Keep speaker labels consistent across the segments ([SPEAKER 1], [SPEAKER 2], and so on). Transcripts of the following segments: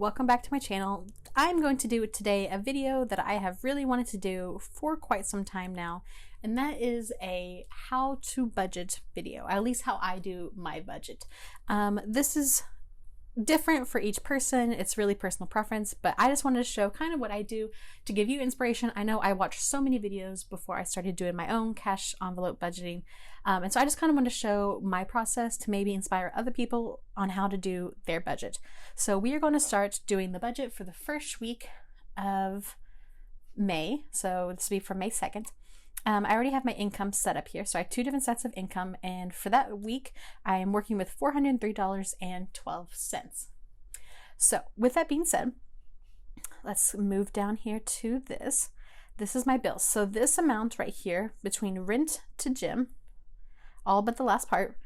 [SPEAKER 1] welcome back to my channel. I'm going to do today a video that I have really wanted to do for quite some time now, and that is a how to budget video, at least how I do my budget. This is different for each person. It's really personal preference, but I just wanted to show kind of what I do to give you inspiration. I know I watched so many videos before I started doing my own cash envelope budgeting, and so I just kind of want to show my process to maybe inspire other people on how to do their budget. So we are going to start doing the budget for the first week of May. So this will be for May 2nd. I already have my income set up here. So I have two different sets of income, and for that week I am working with $403.12. So with that being said, let's move down here to this. This is my bills. So this amount right here between rent to gym, all but the last part,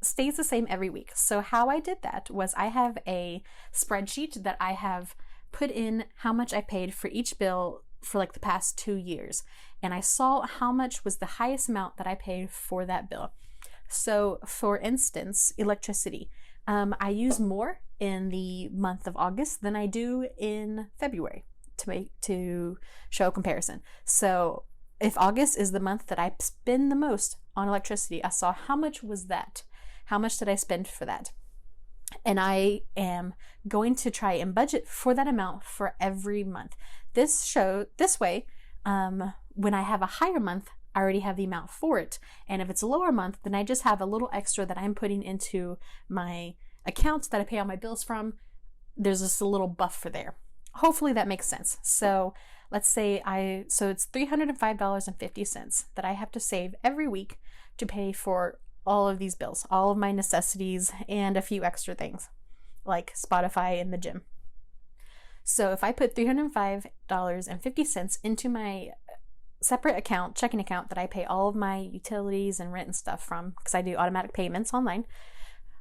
[SPEAKER 1] stays the same every week. So how I did that was I have a spreadsheet that I have put in how much I paid for each bill for like the past 2 years, and I saw how much was the highest amount that I paid for that bill. So for instance, electricity, I use more in the month of August than I do in February to show a comparison. So if August is the month that I spend the most on electricity, I saw how much was that, how much did I spend for that, and I am going to try and budget for that amount for every month. This way, when I have a higher month, I already have the amount for it. And if it's a lower month, then I just have a little extra that I'm putting into my account that I pay all my bills from. There's just a little buffer there. Hopefully that makes sense. So let's say so it's $305.50 that I have to save every week to pay for all of these bills, all of my necessities, and a few extra things like Spotify and the gym. So if I put $305.50 into my separate account, checking account that I pay all of my utilities and rent and stuff from, because I do automatic payments online,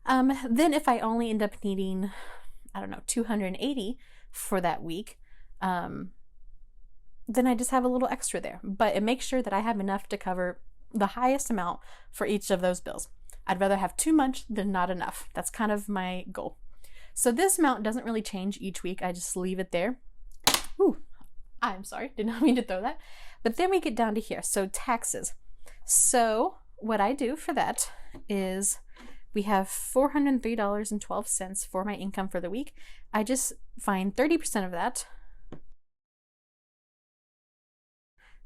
[SPEAKER 1] then if I only end up needing, I don't know, $280 for that week, then I just have a little extra there. But it makes sure that I have enough to cover the highest amount for each of those bills. I'd rather have too much than not enough. That's kind of my goal. So this amount doesn't really change each week. I just leave it there. Ooh, I'm sorry, did not mean to throw that. But then we get down to here. So taxes. So what I do for that is we have $403.12 for my income for the week. I just find 30% of that.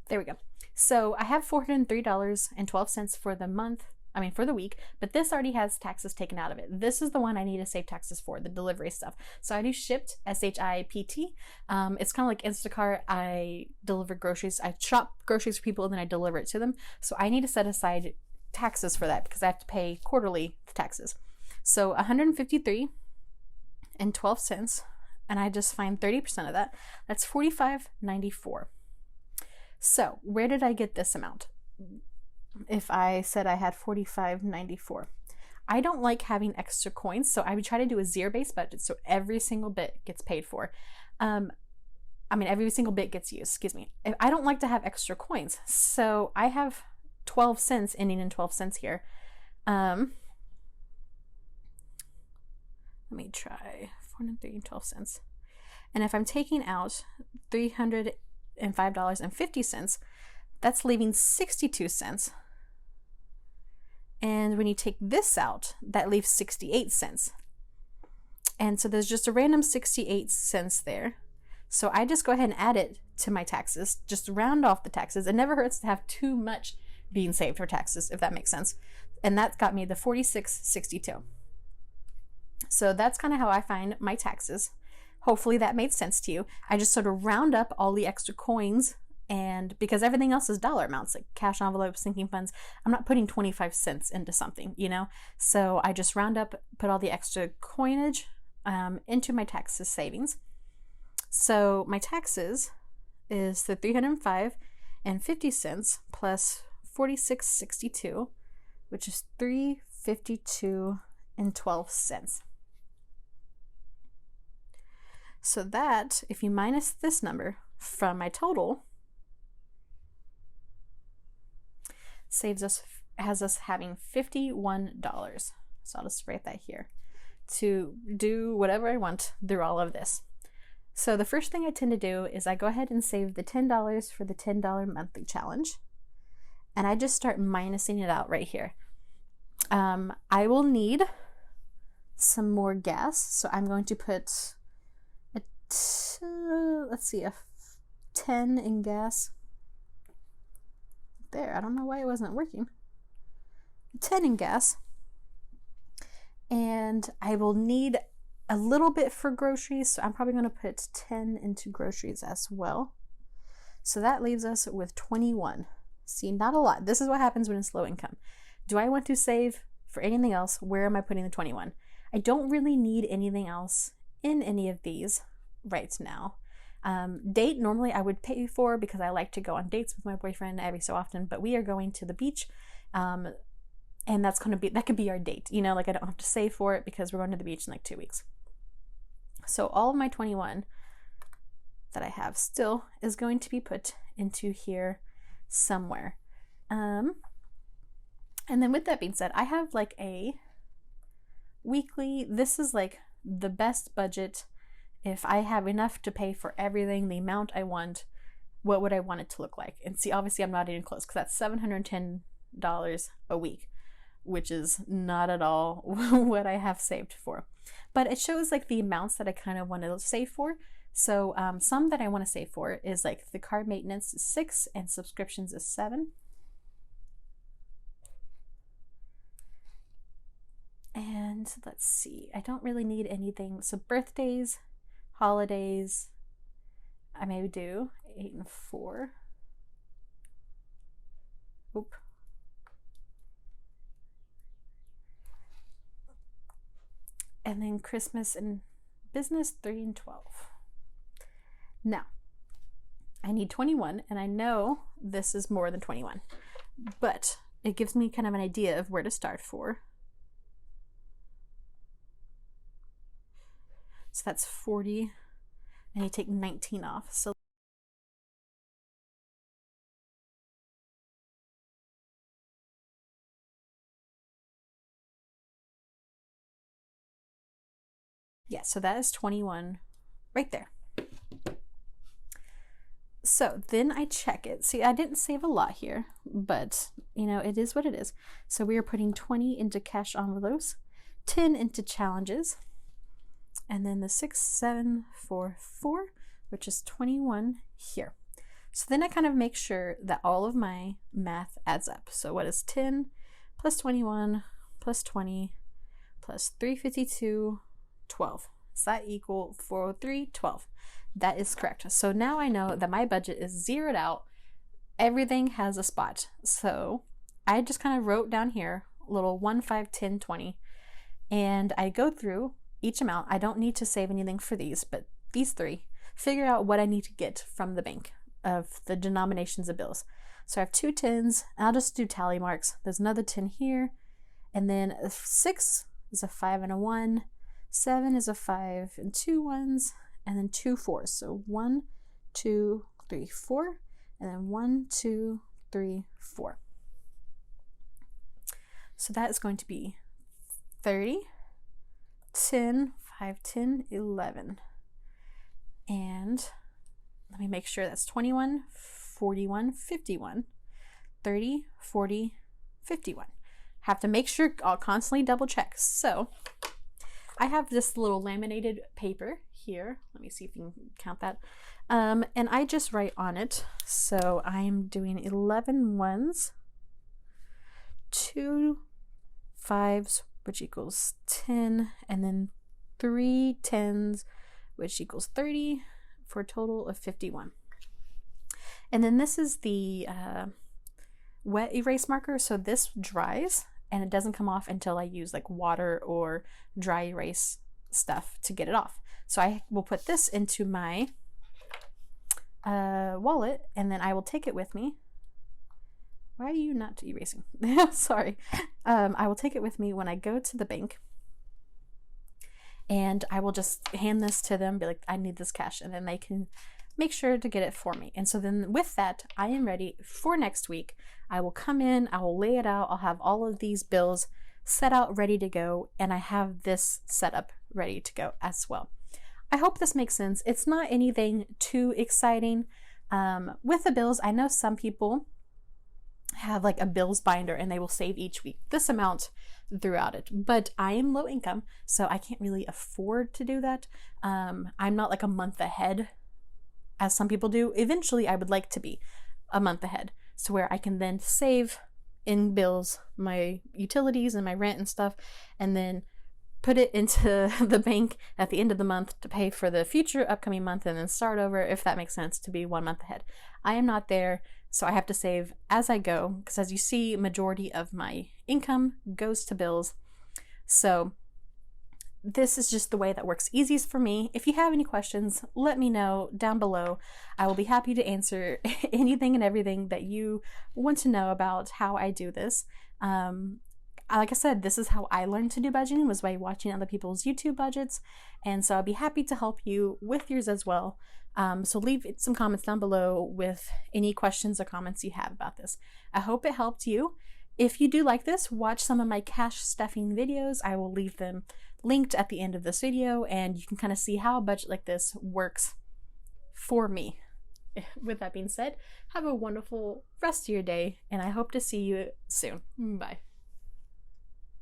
[SPEAKER 1] There we go. So I have $403.12 for the month, for the week, but this already has taxes taken out of it. This is the one I need to save taxes for, the delivery stuff. So I do Shipt, S-H-I-P-T. It's kind of like Instacart. I deliver groceries. I shop groceries for people and then I deliver it to them. So I need to set aside taxes for that because I have to pay quarterly taxes. So $153.12, and I just find 30% of that. That's $45.94. So where did I get this amount? If I said I had $45.94, I don't like having extra coins, so I would try to do a zero-based budget so every single bit gets paid for. Every single bit gets used, excuse me. I don't like to have extra coins, so I have 12 cents ending in 12 cents here. Let me try $403.12. And if I'm taking out $305.50, that's leaving 62 cents. And when you take this out, that leaves 68 cents. And so there's just a random 68 cents there. So I just go ahead and add it to my taxes, just round off the taxes. It never hurts to have too much being saved for taxes, if that makes sense. And that got me the $46.62. So that's kind of how I find my taxes. Hopefully that made sense to you. I just sort of round up all the extra coins, and because everything else is dollar amounts, like cash envelopes, sinking funds, I'm not putting 25 cents into something, So I just round up, put all the extra coinage into my taxes savings. So my taxes is the $305.50 plus $46.62, which is $352.12. So that, if you minus this number from my total, has us having $51. So I'll just write that here. to do whatever I want through all of this. So the first thing I tend to do is I go ahead and save the $10 for the $10 monthly challenge. And I just start minusing it out right here. I will need some more gas. So I'm going to put a 10 in gas. There, I don't know why it wasn't working. 10 in gas. And I will need a little bit for groceries, so I'm probably going to put 10 into groceries as well. So that leaves us with 21. See, not a lot. This is what happens when it's low income. Do I want to save for anything else? Where am I putting the 21? I don't really need anything else in any of these right now. Date, normally I would pay for because I like to go on dates with my boyfriend every so often, but we are going to the beach. And that could be our date, you know, like I don't have to save for it because we're going to the beach in like 2 weeks. So all of my 21 that I have still is going to be put into here somewhere. And then with that being said, I have like a weekly, this is like the best budget. If I have enough to pay for everything, the amount I want, what would I want it to look like? And see, obviously I'm not even close because that's $710 a week, which is not at all what I have saved for. But it shows like the amounts that I kind of want to save for. So some that I want to save for is like the car maintenance is 6 and subscriptions is 7. And let's see, I don't really need anything. So birthdays, holidays, I maybe do 8 and 4. Oop. And then Christmas and business 3 and 12. Now, I need 21, and I know this is more than 21, but it gives me kind of an idea of where to start for. So that's 40, and you take 19 off. So yeah, so that is 21 right there. So then I check it. See, I didn't save a lot here, but you know, it is what it is. So we are putting 20 into cash envelopes, 10 into challenges, and then the 6, 7, 4, 4, which is 21 here. So then I kind of make sure that all of my math adds up. So what is 10 plus 21 plus 20 plus 352, 12. Does that equal 403, 12? That is correct. So now I know that my budget is zeroed out. Everything has a spot. So I just kind of wrote down here little 1, 5, 10, 20, and I go through each amount. I don't need to save anything for these, but these 3, figure out what I need to get from the bank of the denominations of bills. So I have 2 10s, and I'll just do tally marks. There's another 10 here, and then 6 is a 5 and a 1, 7 is a 5 and 2 1s, and then 2 4s. So 1, 2, 3, 4, and then 1, 2, 3, 4. So that is going to be 30, 10, 5, 10, 11. And let me make sure that's 21, 41, 51, 30, 40, 51. Have to make sure, I'll constantly double check. So I have this little laminated paper here. Let me see if you can count that. And I just write on it. So I'm doing 11 1s, 2 5s, which equals 10, and then 3 10s, which equals 30, for a total of 51. And then this is the wet erase marker. So this dries and it doesn't come off until I use like water or dry erase stuff to get it off. So I will put this into my wallet, and then I will take it with me. Why are you not erasing? Sorry. I will take it with me when I go to the bank, and I will just hand this to them, be like, I need this cash, and then they can make sure to get it for me. And so then with that, I am ready for next week. I will come in, I will lay it out, I'll have all of these bills set out ready to go, and I have this setup ready to go as well. I hope this makes sense. It's not anything too exciting. With the bills, I know some people have like a bills binder and they will save each week this amount throughout it, but I am low income, so I can't really afford to do that. I'm not like a month ahead as some people do. Eventually I would like to be a month ahead, so where I can then save in bills, my utilities and my rent and stuff, and then put it into the bank at the end of the month to pay for the future upcoming month, and then start over, if that makes sense, to be 1 month ahead. I am not there, so I have to save as I go, because as you see, majority of my income goes to bills. So this is just the way that works easiest for me. If you have any questions, let me know down below. I will be happy to answer anything and everything that you want to know about how I do this. Like I said, this is how I learned to do budgeting, was by watching other people's YouTube budgets. And so I'd be happy to help you with yours as well. So leave some comments down below with any questions or comments you have about this. I hope it helped you. If you do like this, watch some of my cash stuffing videos. I will leave them linked at the end of this video, and you can kind of see how a budget like this works for me. With that being said, have a wonderful rest of your day, and I hope to see you soon. Bye.